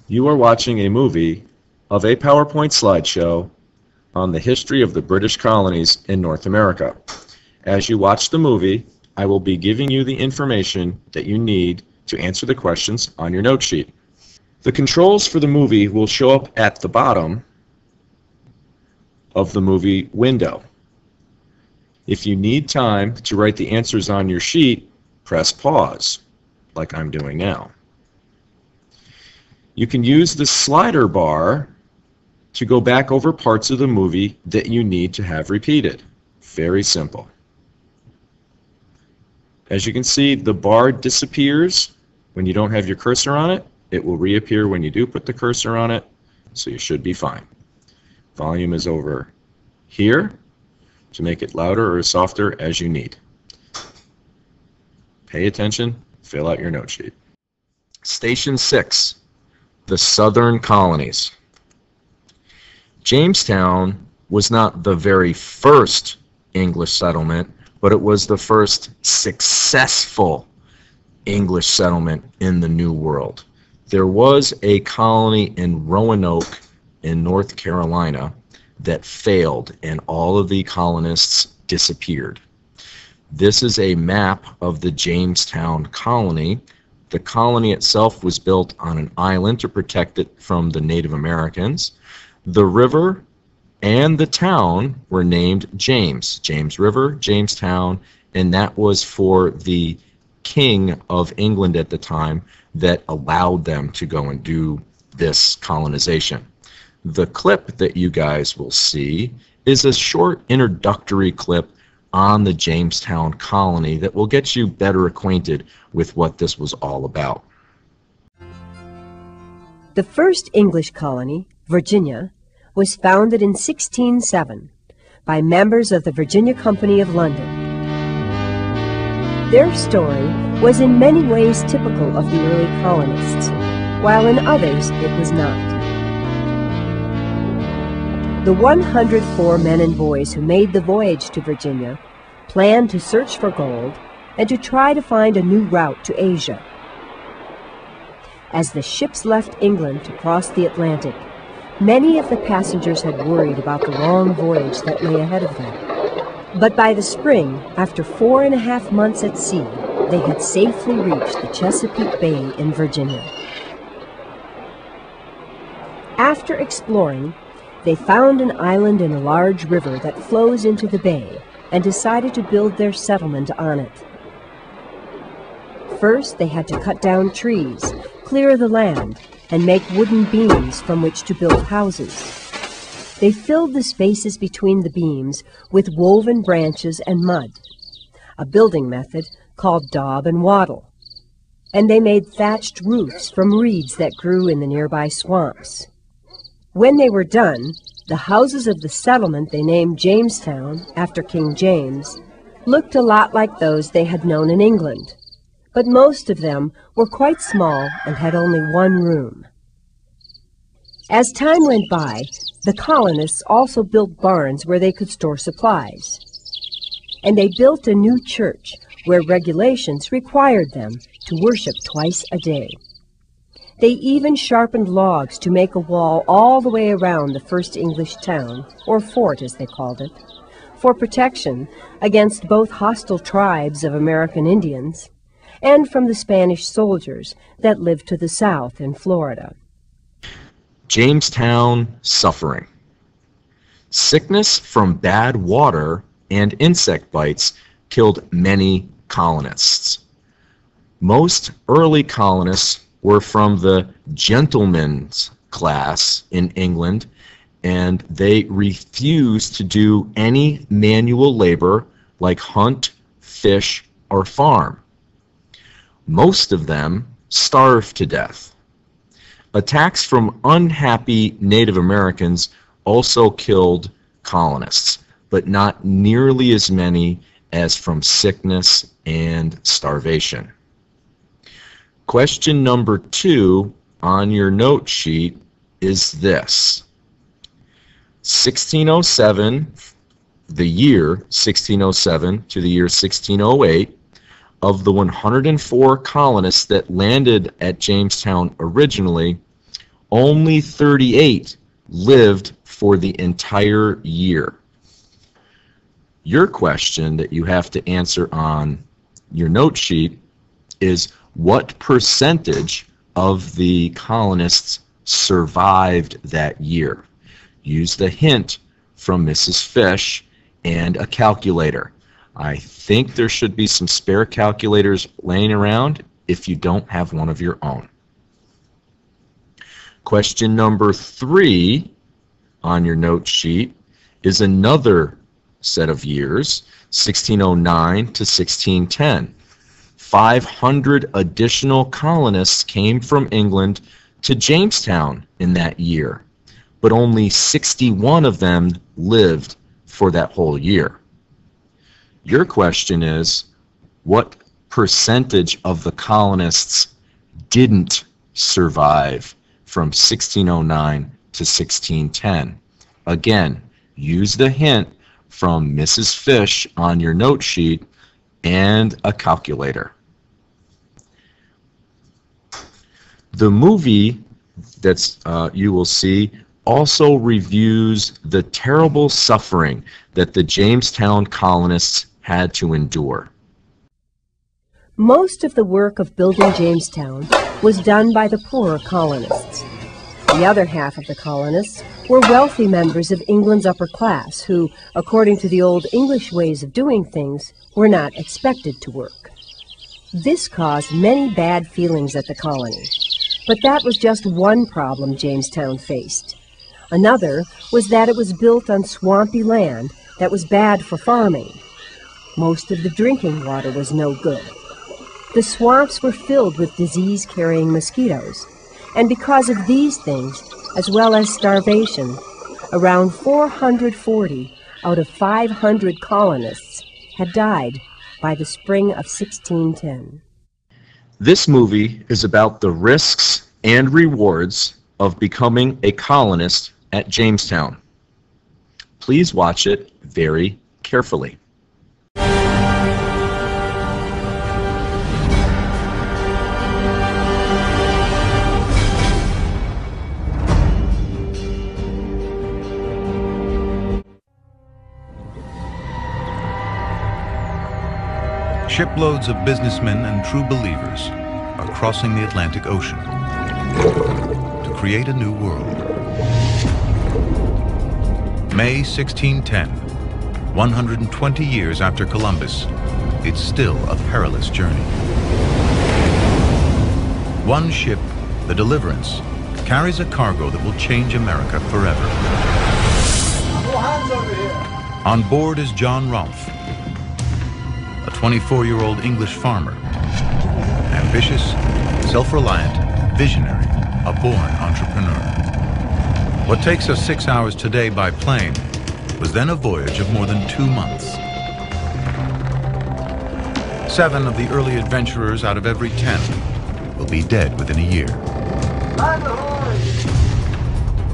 You are watching a movie of a PowerPoint slideshow on the history of the British colonies in North America. As you watch the movie, I will be giving you the information that you need to answer the questions on your note sheet. The controls for the movie will show up at the bottom of the movie window. If you need time to write the answers on your sheet, press pause, like I'm doing now. You can use the slider bar to go back over parts of the movie that you need to have repeated. Very simple. As you can see, the bar disappears when you don't have your cursor on it. It will reappear when you do put the cursor on it, so you should be fine. Volume is over here to make it louder or softer as you need. Pay attention, fill out your note sheet. Station 6, the Southern Colonies. Jamestown was not the very first English settlement, but it was the first successful English settlement in the New World. There was a colony in Roanoke in North Carolina that failed, and all of the colonists disappeared. This is a map of the Jamestown colony. The colony itself was built on an island to protect it from the Native Americans. The river and the town were named James. James River, Jamestown, and that was for the King of England at the time that allowed them to go and do this colonization. The clip that you guys will see is a short introductory clip on the Jamestown colony that will get you better acquainted with what this was all about. The first English colony, Virginia, was founded in 1607 by members of the Virginia Company of London. Their story was in many ways typical of the early colonists, while in others it was not. The 104 men and boys who made the voyage to Virginia planned to search for gold and to try to find a new route to Asia. As the ships left England to cross the Atlantic, many of the passengers had worried about the long voyage that lay ahead of them. But by the spring, after 4.5 months at sea, they had safely reached the Chesapeake Bay in Virginia. After exploring, they found an island in a large river that flows into the bay and decided to build their settlement on it. First, they had to cut down trees, clear the land, and make wooden beams from which to build houses. They filled the spaces between the beams with woven branches and mud, a building method called daub and wattle. And they made thatched roofs from reeds that grew in the nearby swamps. When they were done, the houses of the settlement they named Jamestown, after King James, looked a lot like those they had known in England, but most of them were quite small and had only one room. As time went by, the colonists also built barns where they could store supplies. And they built a new church where regulations required them to worship twice a day. They even sharpened logs to make a wall all the way around the first English town, or fort as they called it, for protection against both hostile tribes of American Indians and from the Spanish soldiers that lived to the south in Florida. Jamestown suffering. Sickness from bad water and insect bites killed many colonists. Most early colonists were from the gentleman's class in England, and they refused to do any manual labor like hunt, fish, or farm. Most of them starved to death. Attacks from unhappy Native Americans also killed colonists, but not nearly as many as from sickness and starvation. Question number 2 on your note sheet is this. 1607, the year 1607 to the year 1608, of the 104 colonists that landed at Jamestown originally, only 38 lived for the entire year. Your question that you have to answer on your note sheet is, what percentage of the colonists survived that year? Use the hint from Mrs. Fish and a calculator. I think there should be some spare calculators laying around if you don't have one of your own. Question number 3 on your note sheet is another set of years, 1609 to 1610. 500 additional colonists came from England to Jamestown in that year, but only 61 of them lived for that whole year. Your question is, what percentage of the colonists didn't survive from 1609 to 1610? Again, use the hint from Mrs. Fish on your note sheet and a calculator. The movie that's you will see also reviews the terrible suffering that the Jamestown colonists had to endure. Most of the work of building Jamestown was done by the poorer colonists. The other half of the colonists were wealthy members of England's upper class who, according to the old English ways of doing things, were not expected to work. This caused many bad feelings at the colony. But that was just one problem Jamestown faced. Another was that it was built on swampy land that was bad for farming. Most of the drinking water was no good. The swamps were filled with disease-carrying mosquitoes, and because of these things, as well as starvation, around 440 out of 500 colonists had died by the spring of 1610. This movie is about the risks and rewards of becoming a colonist at Jamestown. Please watch it very carefully. Shiploads of businessmen and true believers are crossing the Atlantic Ocean to create a new world. May 1610, 120 years after Columbus, it's still a perilous journey. One ship, the Deliverance, carries a cargo that will change America forever. On board is John Rolfe, a 24-year-old English farmer, ambitious, self-reliant, visionary, a born entrepreneur. What takes us 6 hours today by plane was then a voyage of more than 2 months. 7 of the early adventurers out of every 10 will be dead within a year.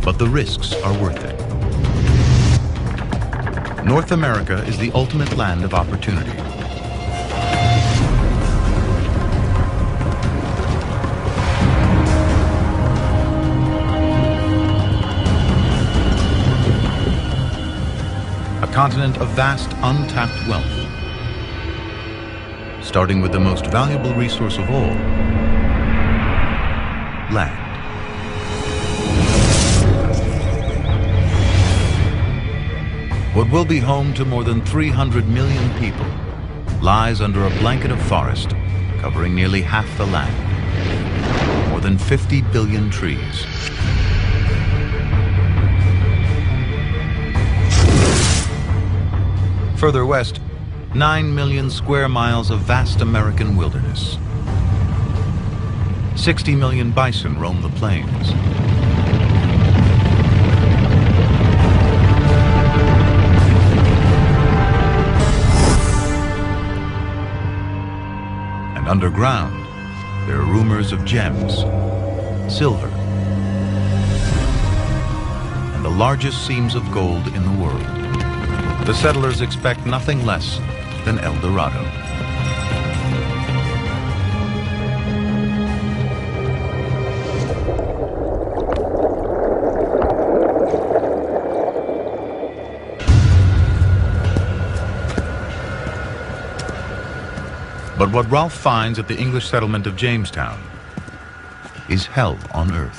But the risks are worth it. North America is the ultimate land of opportunity. A continent of vast, untapped wealth, starting with the most valuable resource of all, land. What will be home to more than 300 million people lies under a blanket of forest covering nearly half the land, more than 50 billion trees. Further west, 9 million square miles of vast American wilderness. 60 million bison roam the plains. And underground, there are rumors of gems, silver, and the largest seams of gold in the world. The settlers expect nothing less than El Dorado. But what Ralph finds at the English settlement of Jamestown is hell on earth.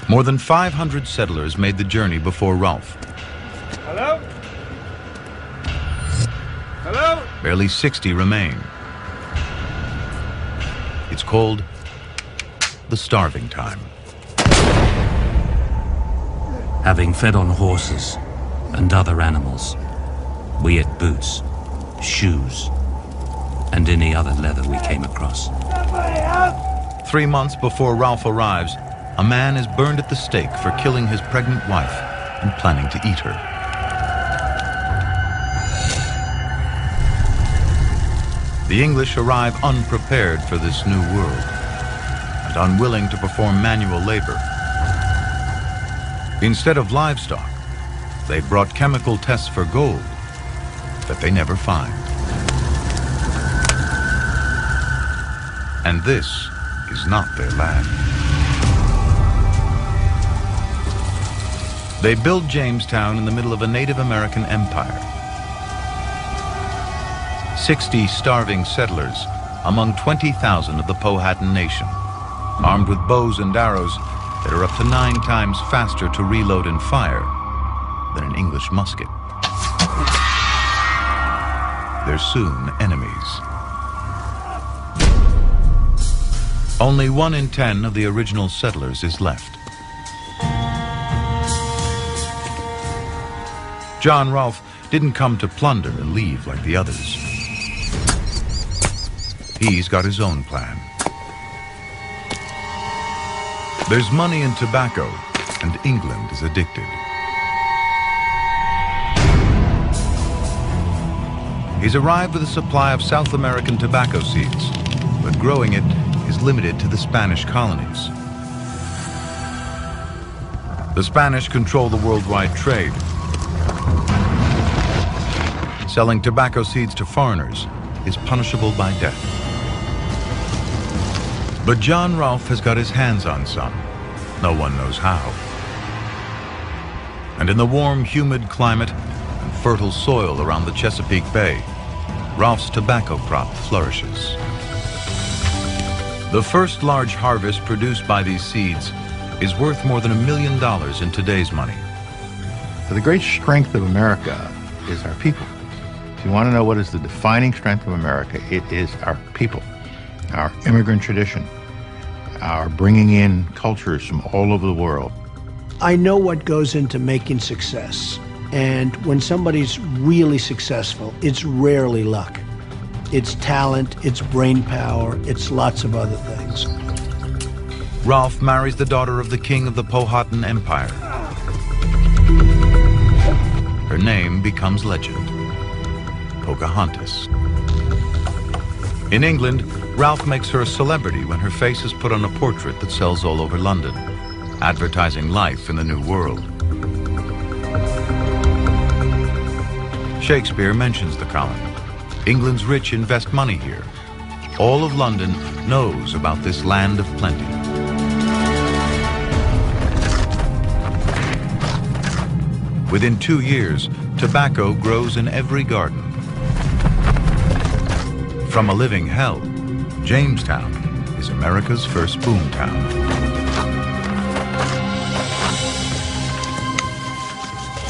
More than 500 settlers made the journey before Ralph. Hello? Hello? Barely 60 remain. It's called the starving time. Having fed on horses and other animals, we ate boots, shoes, and any other leather we came across. 3 months before Ralph arrives, a man is burned at the stake for killing his pregnant wife and planning to eat her. The English arrive unprepared for this new world and unwilling to perform manual labor. Instead of livestock, they brought chemical tests for gold that they never find. And this is not their land. They build Jamestown in the middle of a Native American empire. 60 starving settlers among 20,000 of the Powhatan Nation, armed with bows and arrows that are up to 9 times faster to reload and fire than an English musket. They're soon enemies. Only 1 in 10 of the original settlers is left. John Rolfe didn't come to plunder and leave like the others. He's got his own plan. There's money in tobacco, and England is addicted. He's arrived with a supply of South American tobacco seeds, but growing it is limited to the Spanish colonies. The Spanish control the worldwide trade. Selling tobacco seeds to foreigners is punishable by death. But John Rolfe has got his hands on some. No one knows how. And in the warm, humid climate and fertile soil around the Chesapeake Bay, Rolfe's tobacco crop flourishes. The first large harvest produced by these seeds is worth more than $1 million in today's money. The great strength of America is our people. If you want to know what is the defining strength of America, it is our people, our immigrant tradition, our bringing in cultures from all over the world. I know what goes into making success. And when somebody's really successful, it's rarely luck. It's talent, it's brain power, it's lots of other things. Rolfe marries the daughter of the king of the Powhatan Empire. Her name becomes legend, Pocahontas. In England, Rolfe makes her a celebrity when her face is put on a portrait that sells all over London, advertising life in the New World. Shakespeare mentions the colony. England's rich invest money here. All of London knows about this land of plenty. Within 2 years, tobacco grows in every garden. From a living hell, Jamestown is America's first boomtown.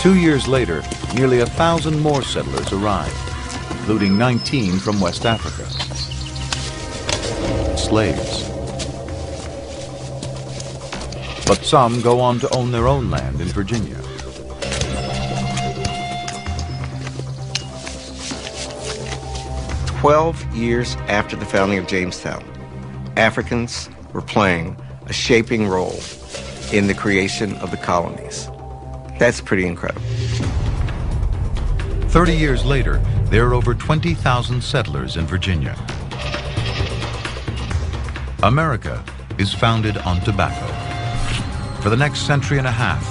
Two years later, nearly 1,000 more settlers arrived, including 19 from West Africa. Slaves. But some go on to own their own land in Virginia. "12 years after the founding of Jamestown, Africans were playing a shaping role in the creation of the colonies. That's pretty incredible. 30 years later, there are over 20,000 settlers in Virginia. America is founded on tobacco. For the next century and a half,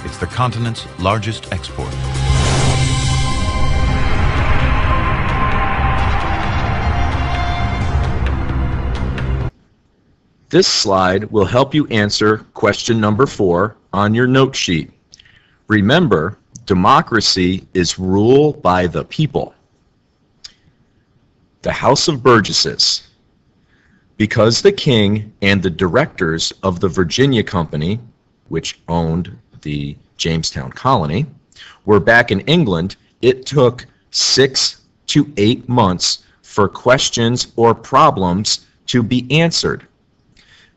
it's the continent's largest export. This slide will help you answer question number 4 on your note sheet. Remember, democracy is rule by the people. The House of Burgesses. Because the king and the directors of the Virginia Company, which owned the Jamestown colony, were back in England, it took 6 to 8 months for questions or problems to be answered.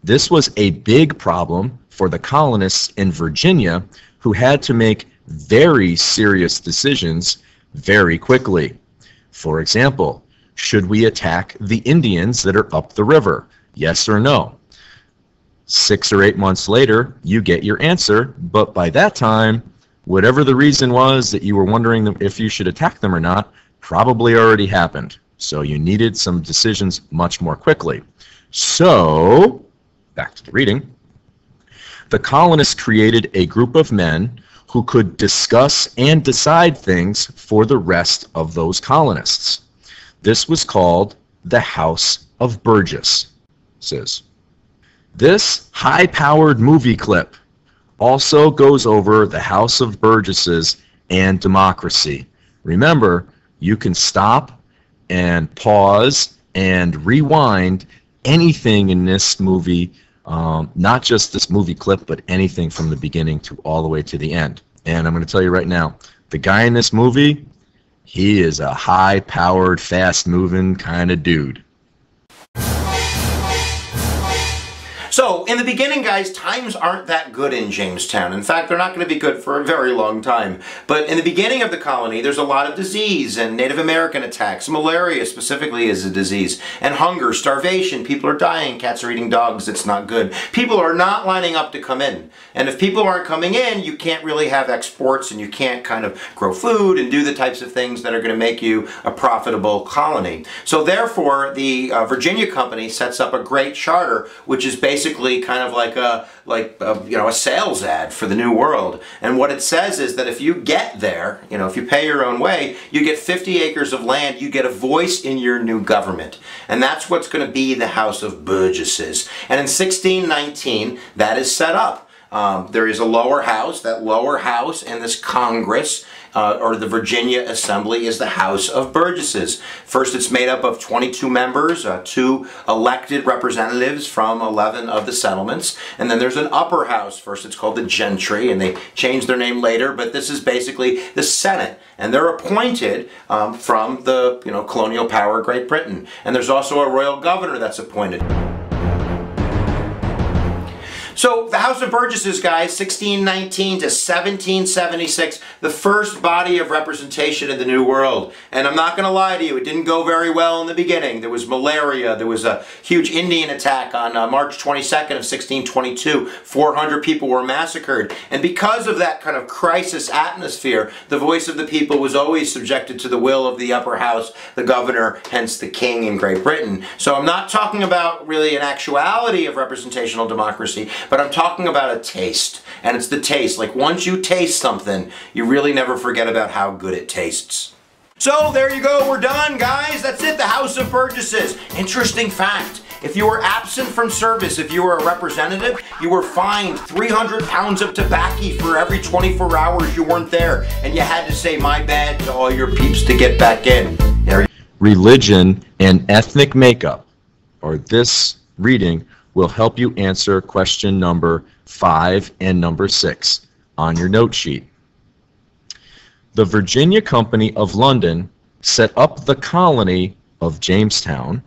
This was a big problem for the colonists in Virginia, who had to make very serious decisions very quickly. For example, should we attack the Indians that are up the river? Yes or no? 6 or 8 months later, you get your answer, but by that time, whatever the reason was that you were wondering if you should attack them or not, probably already happened. So you needed some decisions much more quickly. So, back to the reading. The colonists created a group of men who could discuss and decide things for the rest of those colonists. This was called the House of Burgesses. This high-powered movie clip also goes over the House of Burgesses and democracy. Remember, you can stop and pause and rewind anything in this movie, not just this movie clip, but anything from the beginning to all the way to the end. And I'm going to tell you right now, the guy in this movie, he is a high-powered, fast-moving kind of dude. So, in the beginning, guys, times aren't that good in Jamestown. In fact, they're not going to be good for a very long time. But in the beginning of the colony, there's a lot of disease and Native American attacks. Malaria, specifically, is a disease. And hunger, starvation. People are dying. Cats are eating dogs. It's not good. People are not lining up to come in. And if people aren't coming in, you can't really have exports and you can't kind of grow food and do the types of things that are going to make you a profitable colony. So, therefore, the Virginia Company sets up a great charter, which is basically kind of like a sales ad for the New World. And what it says is that if you get there, if you pay your own way, you get 50 acres of land, you get a voice in your new government. And that's what's going to be the House of Burgesses. And in 1619, that is set up. There is a lower house. That lower house and this Congress, or the Virginia Assembly, is the House of Burgesses. First, it's made up of 22 members, 2 elected representatives from 11 of the settlements. And then there's an upper house. First, it's called the Gentry, and they changed their name later, but this is basically the Senate. And they're appointed from the colonial power, Great Britain. And there's also a royal governor that's appointed. So the House of Burgesses, guys, 1619 to 1776, the first body of representation in the New World. And I'm not going to lie to you, it didn't go very well in the beginning. There was malaria, there was a huge Indian attack on March 22nd of 1622. 400 people were massacred. And because of that kind of crisis atmosphere, the voice of the people was always subjected to the will of the upper house, the governor, hence the king in Great Britain. So I'm not talking about really an actuality of representational democracy, but I'm talking about a taste, and it's the taste. Like, once you taste something, you really never forget about how good it tastes. So, there you go, we're done, guys. That's it, the House of Burgesses. Interesting fact, if you were absent from service, if you were a representative, you were fined 300 pounds of tobacco for every 24 hours you weren't there, and you had to say my bad to all your peeps to get back in. Religion and ethnic makeup, or this reading, will help you answer question number 5 and number 6 on your note sheet. The Virginia Company of London set up the colony of Jamestown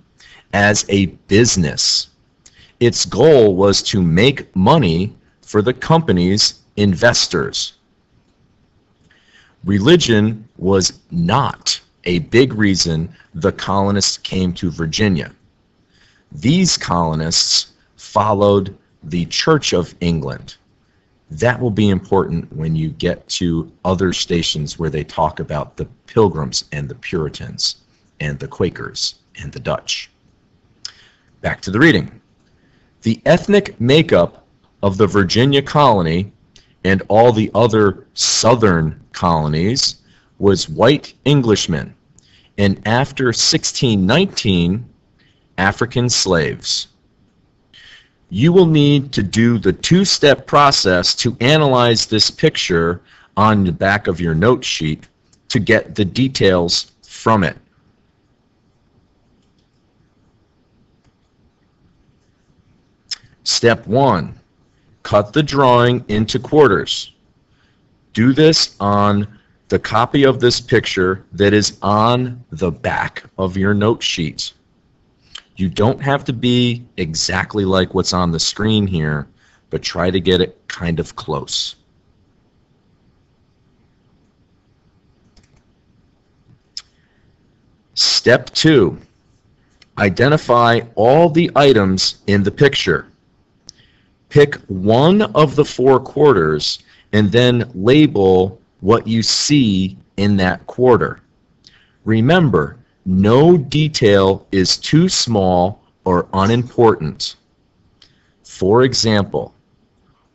as a business. Its goal was to make money for the company's investors. Religion was not a big reason the colonists came to Virginia. These colonists followed the Church of England. That will be important when you get to other stations where they talk about the Pilgrims and the Puritans and the Quakers and the Dutch. Back to the reading. The ethnic makeup of the Virginia colony and all the other southern colonies was white Englishmen, and after 1619, African slaves. You will need to do the 2-step process to analyze this picture on the back of your note sheet to get the details from it. Step 1, cut the drawing into quarters. Do this on the copy of this picture that is on the back of your note sheet. You don't have to be exactly like what's on the screen here, but try to get it kind of close. Step 2, identify all the items in the picture. Pick one of the 4 quarters and then label what you see in that quarter. Remember, no detail is too small or unimportant. For example,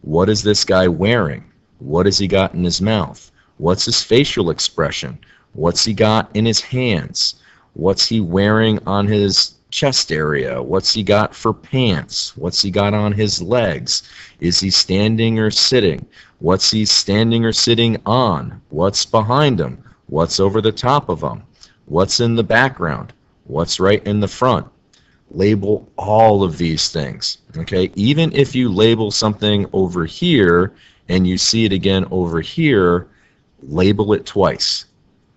what is this guy wearing? What has he got in his mouth? What's his facial expression? What's he got in his hands? What's he wearing on his chest area? What's he got for pants? What's he got on his legs? Is he standing or sitting? What's he standing or sitting on? What's behind him? What's over the top of him? What's in the background? What's right in the front? Label all of these things, okay? Even if you label something over here and you see it again over here, label it twice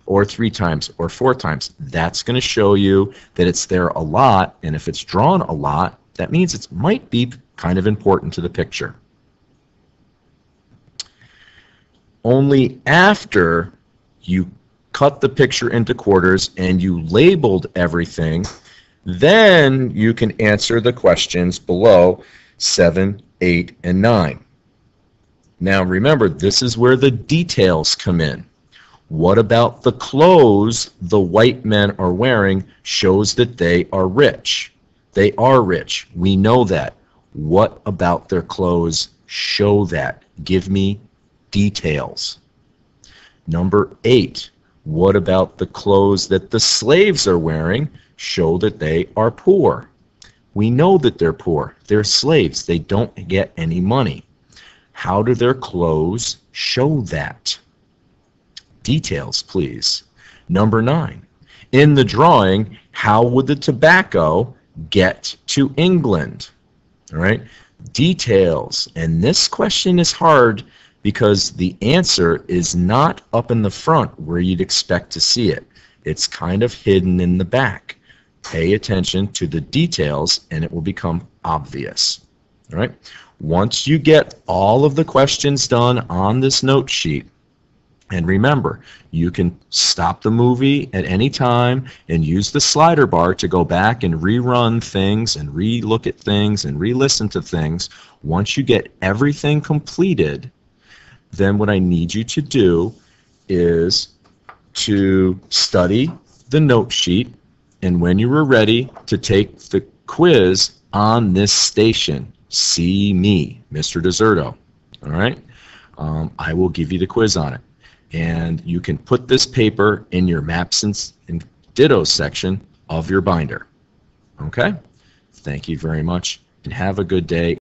or 3 times or 4 times. That's going to show you that it's there a lot, and if it's drawn a lot, that means it might be kind of important to the picture. Only after you cut the picture into quarters and you labeled everything, then you can answer the questions below 7, 8, and 9. Now remember, this is where the details come in. What about the clothes the white men are wearing shows that they are rich? They are rich. We know that. What about their clothes show that? Give me details. Number 8. What about the clothes that the slaves are wearing show that they are poor? We know that they're poor. They're slaves. They don't get any money. How do their clothes show that? Details, please. Number 9. In the drawing, how would the tobacco get to England? All right. Details. And this question is hard because the answer is not up in the front where you'd expect to see it. It's kind of hidden in the back. Pay attention to the details and it will become obvious. All right. Once you get all of the questions done on this note sheet, and remember, you can stop the movie at any time and use the slider bar to go back and rerun things and re-look at things and re-listen to things. Once you get everything completed, then what I need you to do is to study the note sheet, and when you are ready to take the quiz on this station, see me, Mr. Deserto. All right? I will give you the quiz on it. And you can put this paper in your maps and dittos section of your binder. Okay? Thank you very much, and have a good day.